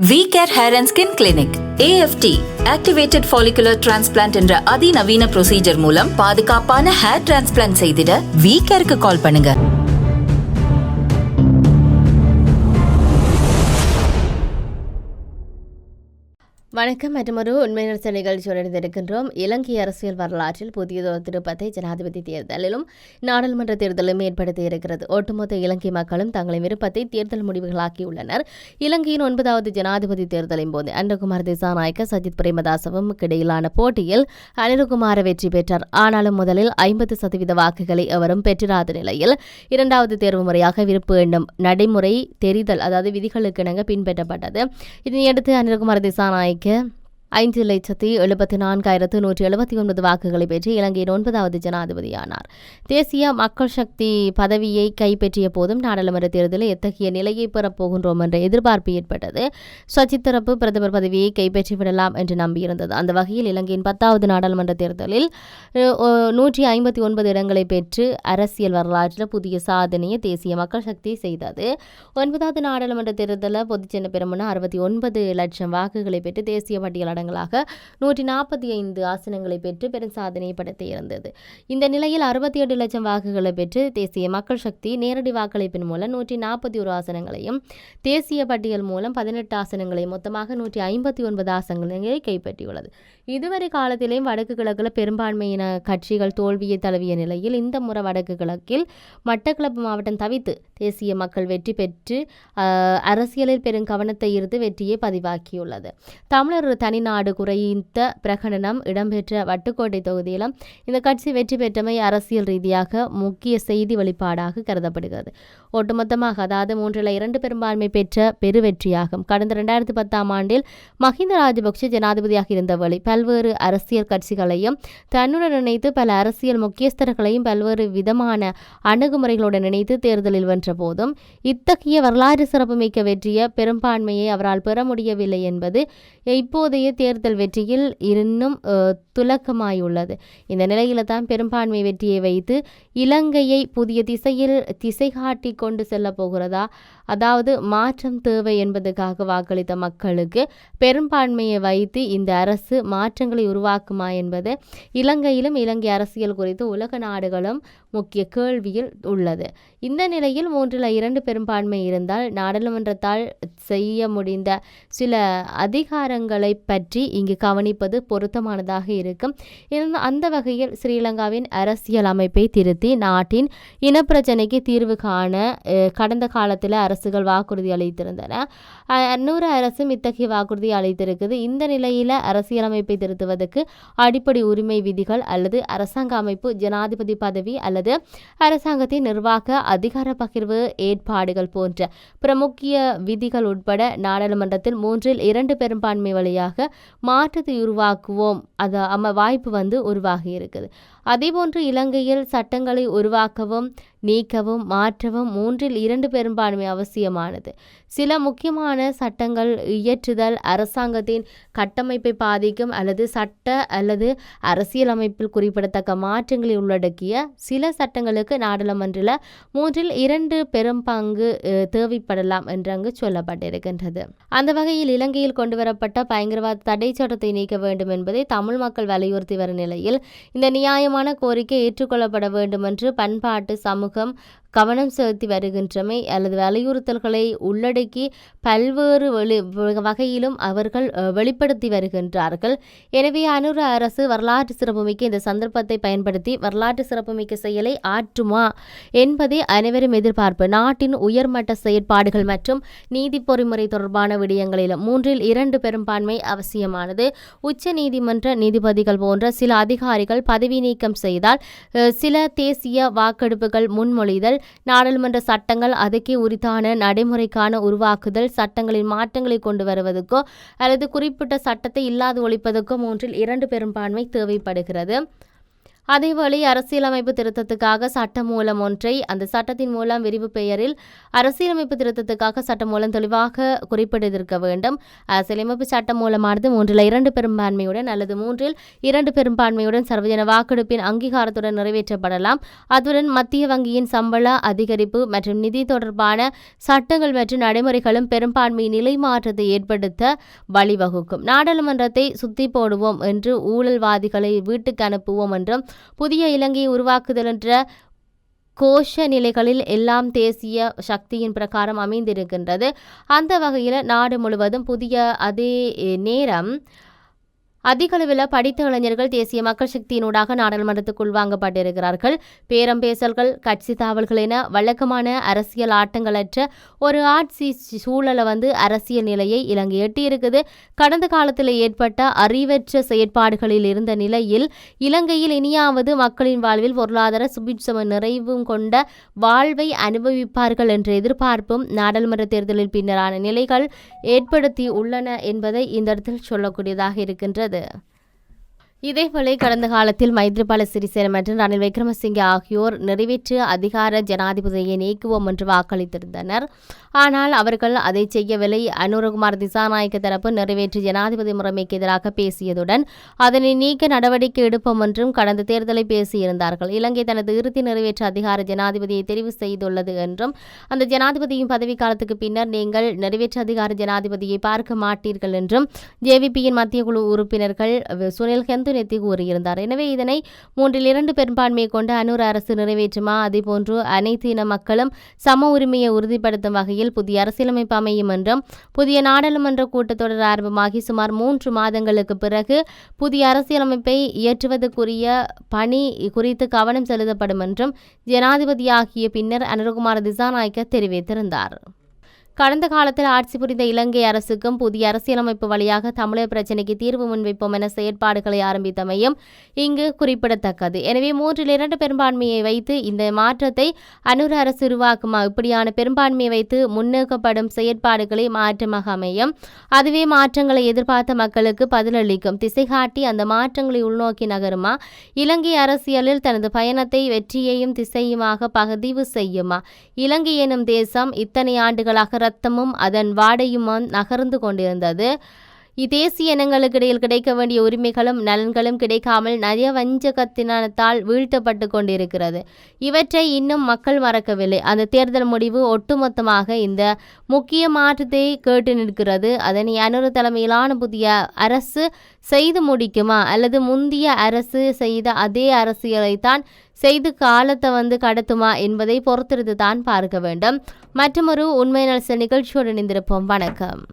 V-Care Hair and Skin Clinic AFT Activated Follicular Transplant என்ற அதிநவீன procedure மூலம் பாதுகாப்பான ஹேர் டிரான்ஸ்பிளான்ட் செய்திட V-Careக்கு கால் பண்ணுங்க. வணக்கம். மற்றொரு உண்மை நிறுத்த நிகழ்ச்சியோடு இணைந்திருக்கின்றோம். இலங்கை அரசியல் வரலாற்றில் புதியதொரு திருப்பத்தை ஜனாதிபதி தேர்தலிலும் நாடாளுமன்ற தேர்தலும் ஏற்படுத்தி இருக்கிறது. ஒட்டுமொத்த இலங்கை மக்களும் தங்களின் விருப்பத்தை தேர்தல் முடிவுகளாக்கியுள்ளனர். இலங்கையின் 9வது ஜனாதிபதி தேர்தலின் போது அனுரகுமார திசாநாயக்க சஜித் பிரேமதாசவும் இடையிலான போட்டியில் அனுரகுமார வெற்றி பெற்றார். ஆனாலும் முதலில் 50% வாக்குகளை அவரும் பெற்றிராத நிலையில் இரண்டாவது தேர்வு முறையாக விருப்பு எண்ணும் நடைமுறை தெரிதல் அதாவது விதிகளுக்கு இணங்க பின்பற்றப்பட்டது. இதனையடுத்து அனுரகுமார திசாநாயக்க 5,74,179 வாக்குகளை பெற்று இலங்கையின் 9வது ஜனாதிபதியானார். தேசிய மக்கள் சக்தி பதவியை கைப்பற்றிய போதும் நாடாளுமன்ற தேர்தலில் எத்தகைய நிலையை பெறப்போகின்றோம் என்ற எதிர்பார்ப்பு ஏற்பட்டது. சஜித் தரப்பு பிரதமர் பதவியை கைப்பற்றிவிடலாம் என்று நம்பியிருந்தது. அந்த வகையில் இலங்கையின் 10வது நாடாளுமன்ற தேர்தலில் 159 இடங்களை பெற்று அரசியல் வரலாற்றில் புதிய சாதனையை தேசிய மக்கள் சக்தி செய்தது. 9வது நாடாளுமன்ற தேர்தலில் பொதுச்சின்ன பெருமன 69 லட்சம் வாக்குகளை பெற்று தேசிய பட்டியல் 145 ஆசனங்களை பெற்று பெரும் சாதனையை படுத்தியிருந்தது. இந்த நிலையில் 67 லட்சம் வாக்குகளை பெற்று தேசிய மக்கள் சக்தி நேரடி வாக்களிப்பின் மூலம் 141 ஆசனங்களையும் தேசிய பட்டியல் மூலம் 18 ஆசனங்களையும் மொத்தமாக 159 ஆசனங்களை கைப்பற்றியுள்ளது. இதுவரை காலத்திலேயும் வடக்கு கிழக்கில் பெரும்பான்மையின கட்சிகள் தோல்வியை தழுவிய நிலையில் இந்த முறை வடக்கு கிழக்கில் மட்டக்களப்பு மாவட்டம் தவித்து தேசிய மக்கள் வெற்றி பெற்று அரசியலில் பெரும் கவனத்தை ஈர்த்து வெற்றியை பதிவாக்கியுள்ளது. தமிழர் தனிநாடு குறைந்த பிரகடனம் இடம்பெற்ற வட்டுக்கோட்டை தொகுதியிலும் இந்த கட்சி வெற்றி பெற்றமை அரசியல் ரீதியாக முக்கிய செய்தி வெளிப்பாடாக கருதப்படுகிறது. ஒட்டுமொத்தமாக அதாவது 3/2 பெரும்பான்மை பெற்ற பெருவெற்றியாகும். கடந்த 2010ஆம் ஆண்டில் மஹிந்த ராஜபக்ஷ ஜனாதிபதியாக இருந்தவழி பல்வேறு அரசியல் கட்சிகளையும் தன்னுடன் இணைத்து பல அரசியல் முக்கியஸ்தர்களையும் பல்வேறு விதமான அணுகுமுறைகளுடன் இணைத்து தேர்தலில் வென்ற போதும் இத்தகைய வரலாற்று சிறப்புமிக்க வெற்றிய பெரும்பான்மையை அவரால் பெற முடியவில்லை என்பது இப்போதைய தேர்தல் வெற்றியில் இன்னும் துலக்கமாயுள்ளது. இந்த நிலையில தான் பெரும்பான்மை வெற்றியை வைத்து இலங்கையை புதிய திசை காட்டி கொண்டு செல்ல போகிறதா, அதாவது மாற்றம் தேவை என்பதற்காக வாக்களித்த மக்களுக்கு பெரும்பான்மையை வைத்து இந்த அரசு மாற்றங்களை உருவாக்குமா என்பது இலங்கையிலும் இலங்கை அரசியல் குறித்து உலக நாடுகளும் முக்கிய கேள்வியில் உள்ளது. இந்த நிலையில் 3/2 பெரும்பான்மை இருந்தால் நாடாளுமன்றத்தால் செய்ய முடிந்த சில அதிகாரங்களை பற்றி இங்கு கவனிப்பது பொருத்தமானதாக இருக்கும். அந்த வகையில் ஸ்ரீலங்காவின் அரசியல் அமைப்பை திருத்தி நாட்டின் இனப்பிரச்சனைக்கு தீர்வு காண கடந்த காலத்தில் அரசுகள் வாக்குறுதி அளித்திருந்தன. அந்நூறு அரசும் இத்தகைய வாக்குறுதி அளித்திருக்குது. இந்த நிலையில அரசியலமைப்பை திருத்துவதற்கு அடிப்படை உரிமை விதிகள் அல்லது அரசாங்க அமைப்பு, ஜனாதிபதி பதவி அல்லது அரசாங்கத்தின் நிர்வாக அதிகார பகிர்வு ஏற்பாடுகள் போன்ற பிரமுக்கிய விதிகள் உட்பட நாடாளுமன்றத்தில் 3/2 பெரும்பான்மை வழியாக மாற்றத்தை உருவாக்குவோம் வாய்ப்பு உருவாகி இருக்குது. அதேபோன்று இலங்கையில் சட்டங்களை உருவாக்கவும் நீக்கவும் மாற்றவும் 3/2 பெரும்பான்மை அவசியமானது. சில முக்கியமான சட்டங்கள் இயற்றுதல் அரசாங்கத்தின் கட்டமைப்பை பாதிக்கும் அல்லது சட்ட அல்லது அரசியல் அமைப்பில் குறிப்பிடத்தக்க மாற்றங்களை உள்ளடக்கிய சில சட்டங்களுக்கு நாடாளுமன்றில் 3/2 பெரும் பங்கு தேவைப்படலாம் என்று அங்கு சொல்லப்பட்டிருக்கின்றது. அந்த வகையில் இலங்கையில் கொண்டுவரப்பட்ட பயங்கரவாத தடை சட்டத்தை நீக்க வேண்டும் என்பதை தமிழ் மக்கள் வலியுறுத்தி வரும் நிலையில் இந்த நியாயமான கோரிக்கை ஏற்றுக்கொள்ளப்பட வேண்டும் என்று பண்பாட்டு சமூகம் கவனம் செலுத்தி வருகின்றமை அல்லது வலியுறுத்தல்களை உள்ளடக்கி பல்வேறு வகையிலும் அவர்கள் வெளிப்படுத்தி வருகின்றார்கள். எனவே அனுர அரசு வரலாற்று சிறப்புமிக்க இந்த சந்தர்ப்பத்தை பயன்படுத்தி வரலாற்று சிறப்புமிக்க செயலை ஆற்றுமா என்பதே அனைவரும் எதிர்பார்ப்பு. நாட்டின் உயர்மட்ட செயற்பாடுகள் மற்றும் நீதி பொறிமுறை தொடர்பான விடயங்களிலும் 3/2 பெரும்பான்மை அவசியமானது. உச்ச நீதிமன்ற நீதிபதிகள் போன்ற சில அதிகாரிகள் பதவி நீக்கம் செய்தால் சில தேசிய வாக்கெடுப்புகள் முன்மொழிதல் நாடாளுமன்ற சட்டங்கள் அதுக்கே உரித்தான நடைமுறைக்கான உருவாக்குதல் சட்டங்களின் மாற்றங்களை கொண்டு வருவதற்கோ அல்லது குறிப்பிட்ட சட்டத்தை இல்லாது ஒழிப்பதற்கோ 3/2 பெரும்பான்மை தேவைப்படுகிறது. அதேவேளை அரசியலமைப்பு திருத்தத்துக்காக சட்டமூலம் ஒன்றை அந்த சட்டத்தின் மூலம் விரிவு பெயரில் அரசியலமைப்பு திருத்தத்துக்காக சட்டமூலம் தெளிவாக குறிப்பிட்டிருக்க வேண்டும். அரசியலமைப்பு சட்டமூலமானது 3/2 பெரும்பான்மையுடன் அல்லது 3/2 பெரும்பான்மையுடன் சர்வஜன வாக்கெடுப்பின் அங்கீகாரத்துடன் நிறைவேற்றப்படலாம். அத்துடன் மத்திய வங்கியின் சம்பள அதிகரிப்பு மற்றும் நிதி தொடர்பான சட்டங்கள் மற்றும் நடைமுறைகளும் பெரும்பான்மை நிலை மாற்றத்தை ஏற்படுத்த வழிவகுக்கும். நாடாளுமன்றத்தை சுத்தி போடுவோம் என்று ஊழல்வாதிகளை வீட்டுக்கு அனுப்புவோம் என்றும் புதிய இலங்கையை உருவாக்குதல் என்ற கோஷ நிலைகளில் எல்லாம் தேசிய சக்தியின் பிரகாரம் அமைந்திருக்கின்றது. அந்த வகையில் நாடு முழுவதும் புதிய அதே நேரம் அதிகளவில் படித்த இளைஞர்கள் தேசிய மக்கள் சக்தியினூடாக நாடாளுமன்றத்துக்குள் வாங்கப்பட்டிருக்கிறார்கள். பேரம் பேசல்கள், கட்சி தாவல்கள் என வழக்கமான அரசியல் ஆட்டங்களற்ற ஒரு ஆட்சி சூழலை அரசியல் நிலையை இலங்கை எட்டியிருக்குது. கடந்த காலத்தில் ஏற்பட்ட அறிவற்ற செயற்பாடுகளில் இருந்த நிலையில் இலங்கையில் இனியாவது மக்களின் வாழ்வில் பொருளாதார சுபிட்சம நிறைவும் கொண்ட வாழ்வை அனுபவிப்பார்கள் என்ற எதிர்பார்ப்பும் நாடாளுமன்ற தேர்தலில் பின்னரான நிலைகள் ஏற்படுத்தி உள்ளன என்பதை இந்த இடத்தில் சொல்லக்கூடியதாக இருக்கின்றது. இதேவேளை கடந்த காலத்தில் மைத்ரிபால சிறிசேன மற்றும் ரணில் விக்ரமசிங்கே ஆகியோர் நிறைவேற்று அதிகார ஜனாதிபதியை நீக்குவோம் என்று வாக்களித்திருந்தனர். ஆனால் அவர்கள் அதை செய்யவில்லை. அனுரகுமார் திசாநாயக்க தரப்பு நிறைவேற்று ஜனாதிபதி முறைமைக்கு எதிராக பேசியதுடன் அதனை நீக்க நடவடிக்கை எடுப்போம் என்றும் கடந்த தேர்தலை பேசியிருந்தார்கள். இலங்கை தனது இறுதி நிறைவேற்று அதிகார ஜனாதிபதியை தெரிவு செய்துள்ளது என்றும் அந்த ஜனாதிபதியின் பதவிக்காலத்துக்கு பின்னர் நீங்கள் நிறைவேற்று அதிகார ஜனாதிபதியை பார்க்க மாட்டீர்கள் என்றும் ஜேவிபியின் மத்திய குழு உறுப்பினர்கள் சுனில் ஹெந்துநெத்தி கூறியிருந்தார். எனவே இதனை 3/2 பெரும்பான்மையை கொண்ட அனுர அரசு நிறைவேற்றுமா? அதேபோன்று அனைத்து இன மக்களும் சம உரிமையை உறுதிப்படுத்தும் வகையில் புதிய அரசியலமைப்பு அமையும் என்றும் புதிய நாடாளுமன்ற கூட்டத்தொடர் ஆரம்பமாகி சுமார் 3 மாதங்களுக்கு பிறகு புதிய அரசியலமைப்பை இயற்றுவதற்குரிய பணி குறித்து கவனம் செலுத்தப்படும் என்றும் ஜனாதிபதியாகிய பின்னர் அனுரகுமார திசாநாயக்க தெரிவித்திருந்தார். கடந்த காலத்தில் ஆட்சி புரிந்த இலங்கை அரசுக்கும் புதிய அரசியலமைப்பு வழியாக தமிழர் பிரச்சினைக்கு தீர்வு முன்வைப்போம் என செயற்பாடுகளை ஆரம்பித்தமையும் இங்கு குறிப்பிடத்தக்கது. எனவே 3/2 பெரும்பான்மையை வைத்து இந்த மாற்றத்தை அனுர அரசு உருவாக்குமா? இப்படியான பெரும்பான்மையை வைத்து முன்னெடுக்கப்படும் செயற்பாடுகளை மாற்றமாக அமையும். அதுவே மாற்றங்களை எதிர்பார்த்த மக்களுக்கு பதிலளிக்கும் திசை காட்டி அந்த மாற்றங்களை உள்நோக்கி நகருமா? இலங்கை அரசியலில் தனது பயணத்தை வெற்றியையும் திசையுமாக பதிவு செய்யுமா? இலங்கை எனும் தேசம் இத்தனை ஆண்டுகளாக ரத்தமும் அதன் வாடையும் நகர்ந்து கொண்டிருந்தது. தேசிய இனங்களுக்கு இடையில் கிடைக்க வேண்டிய உரிமைகளும் நலன்களும் கிடைக்காமல் நயவஞ்சகத்தினத்தால் வீழ்த்தப்பட்டு கொண்டிருக்கிறது. இவற்றை இன்னும் மக்கள் மறக்கவில்லை. அந்த தேர்தல் முடிவு ஒட்டுமொத்தமாக இந்த முக்கிய மாற்றத்தை கேட்டு நிற்கிறது. அதனை அனுர தலைமையிலான புதிய அரசு செய்து முடிக்குமா அல்லது முந்திய அரசு செய்த அதே அரசியலைத்தான் செய்து காலத்தை கடத்துமா என்பதை பொறுத்திருந்து தான் பார்க்க வேண்டும். மற்றொரு உண்மை நலச நிகழ்ச்சியோடு இணைந்திருப்போம். வணக்கம்.